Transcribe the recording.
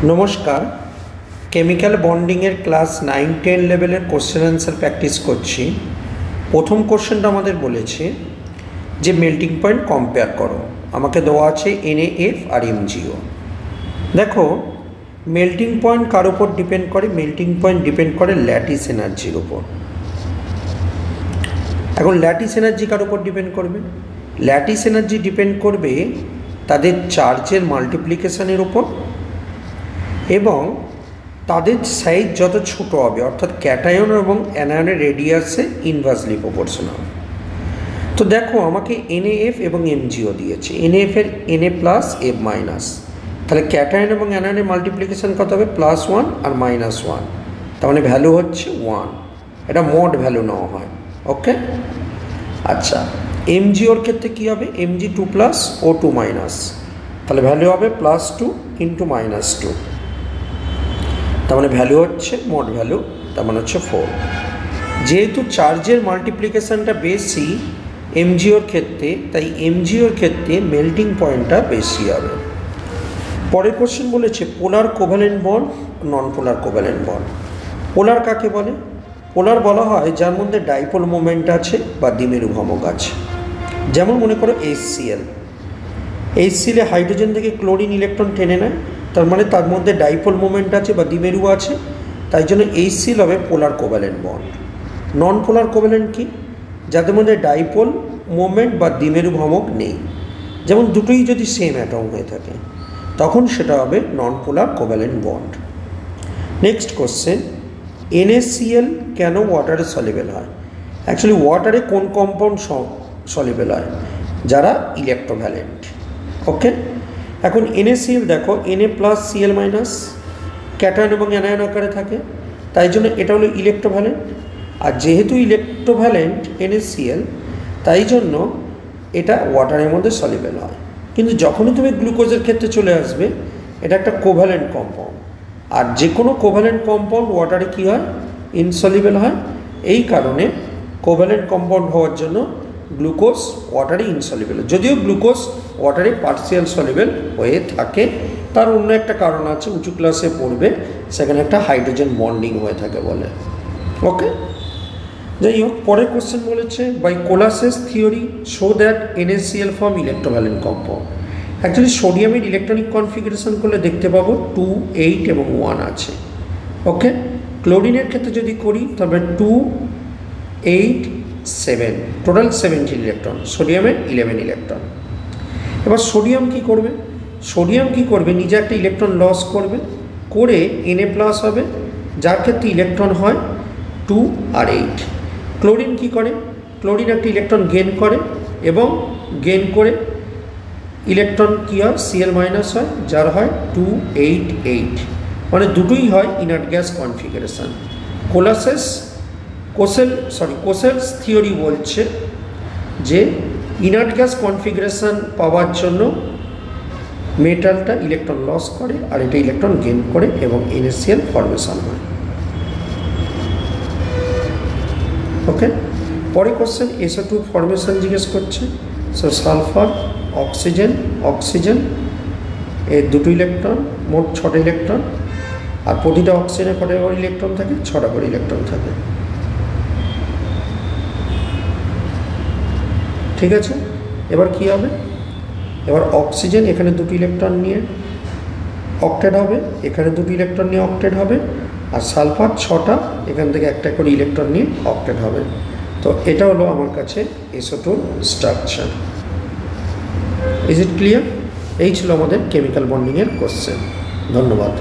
नमस्कार chemical bonding class 9-10 level question answer practice करছি। प्रथम क्वेश्चनটা আমাদের বলেছে যে মেল্টিং পয়েন্ট কম্পেয়ার করো। আমাকে দেওয়া আছে NaF আর MgO। দেখো মেল্টিং পয়েন্ট কার উপর ডিপেন্ড করে? মেল্টিং পয়েন্ট ডিপেন্ড করে ল্যাটিস এনার্জির উপর। এখন ল্যাটিস এনার্জি কার উপর ডিপেন্ড করবে? ল্যাটিস এনার্জি ডিপেন্ড করবে তাদের চার্জের মাল্টিপ্লিকেশনের উপর এবং তাদের সাইজ যত ছোট হবে, অর্থাৎ ক্যাটায়ন এবং অ্যানায়নের রেডিয়াসে ইনভার্সলি প্রপোর্শনাল। তো দেখো আমাকে NaF এবং MgO দিয়েছে। NaF এর Na+ F-, তাহলে ক্যাটায়ন এবং অ্যানায়নের মাল্টিপ্লিকেশন কত হবে? +1 আর -1, তার মানে ভ্যালু হচ্ছে 1। এটা মোড ভ্যালু নেওয়া হয়। ওকে, আচ্ছা MgOর ক্ষেত্রে কী হবে? Mg2+ O2-, তাহলে ভ্যালু হবে +2 × -2, তার মানে ভ্যালু হচ্ছে মোড ভ্যালু, তার মানে হচ্ছে 4। যেহেতু চার্জের মাল্টিপ্লিকেশানটা বেশি MgOর ক্ষেত্রে, তাই MgOর ক্ষেত্রে মেল্টিং পয়েন্টটা বেশি হবে। পরের কোশ্চেন বলেছে পোলার কোভ্যালেন্ট বন্ড, নন পোলার কোভ্যালেন্ট বন্ড। পোলার কাকে বলে? পোলার বলা হয় যার মধ্যে ডাইপোল মোমেন্ট আছে বা দ্বিমেরু ভ্রামক আছে। যেমন মনে করো HCl এ হাইড্রোজেন থেকে ক্লোরিন ইলেকট্রন টেনে নেয়, তার মানে তার মধ্যে ডাইপোল মোমেন্ট আছে বা দ্বিমেরু আছে, তাই জন্য HCl হবে পোলার কোভ্যালেন্ট বন্ড। নন পোলার কোভ্যালেন্ট কি? যাদের মধ্যে ডাইপোল মোমেন্ট বা দ্বিমেরু ভ্রামক নেই, যেমন দুটোই যদি সেম অ্যাটম হয়ে থাকে, তখন সেটা হবে non polar covalent bond. Next question, NaCl কেন ওয়াটারে সলিউবল হয়? অ্যাকচুয়ালি ওয়াটারে কোন কম্পাউন্ড সলিউবল হয়? যারা ইলেকট্রোভ্যালেন্ট। ওকে, এখন NaCl দেখো Na+ Cl-, ক্যাটায়ন এবং অ্যানায়ন আকারে থাকে, তাই জন্য এটা হলো ইলেকট্রোভ্যালেন্ট। আর যেহেতু ইলেকট্রোভ্যালেন্ট NaCl, তাই জন্য এটা ওয়াটারের মধ্যে সলিউবল হয়। কিন্তু যখনই তুমি গ্লুকোজের ক্ষেত্রে চলে আসবে, এটা একটা কোভ্যালেন্ট কম্পাউন্ড, আর যে কোনো কোভ্যালেন্ট কম্পাউন্ড ওয়াটারে কী হয়? ইনসলিউবল হয়। এই কারণে কোভ্যালেন্ট কম্পাউন্ড হওয়ার জন্য গ্লুকোজ ওয়াটারে ইনসলিউবল, যদিও গ্লুকোজ ওয়াটারে পার্সিয়াল সলিউবল হয়ে থাকে, তার অন্য একটা কারণ আছে, উঁচু ক্লাসে পড়বে, সেখানে একটা হাইড্রোজেন বন্ডিং হয়ে থাকে বলে। ওকে, যাই হোক, পরের কোশ্চেন বলেছে by Kossel's theory show that NaCl form electrovalent compound. Actually সোডিয়ামের ইলেকট্রনিক কনফিগারেশন করলে দেখতে পাবো 2, 8 এবং 1 আছে। ওকে, ক্লোরিনের ক্ষেত্রে যদি করি তবে 2, 8, 7, টোটাল 17 ইলেকট্রন, সোডিয়ামের 11 ইলেকট্রন। এবার সোডিয়াম কি করবে? সোডিয়াম কি করবে? নিজে একটা ইলেকট্রন লস করবে, করে Na+ হবে, যার ক্ষেত্রে ইলেকট্রন হয় 2 আর 8। ক্লোরিন কি করে? ক্লোরিন একটা ইলেকট্রন গেইন করে এবং গেইন করে ইলেকট্রন কী হয়? Cl- হয়, যার হয় 2, 8, 8, মানে দুটোই হয় ইনার্ট গ্যাস কনফিগারেশন। কোসেলস থিওরি বলছে যে ইনার্ট গ্যাস কনফিগারেশন পাওয়ার জন্য মেটালটা ইলেকট্রন লস করে আর এটা ইলেকট্রন গেইন করে এবং NaCl ফর্মেশন হয়। ওকে, পরে কোশ্চেন SO2 ফর্মেশন জিজ্ঞেস করছে। সো সালফার, অক্সিজেন এর 2টো ইলেকট্রন, মোট 6টা ইলেকট্রন, আর প্রতিটা অক্সিজেনে কটা করে ইলেকট্রন থাকে? 6টা করে ইলেকট্রন থাকে। ঠিক আছে, এবার কি হবে? এবার অক্সিজেন এখানে 2টি ইলেকট্রন নিয়ে অক্টেট হবে, এখানে 2টি ইলেকট্রন নিয়ে অক্টেট হবে, আর সালফার 6টা, এখান থেকে একটা করে ইলেকট্রন নিয়ে অক্টেট হবে। তো এটা হলো আমার কাছে SO2 structure. Is it clear? এই ছিল আমাদের কেমিক্যাল বন্ডিংয়ের কোশ্চেন। ধন্যবাদ।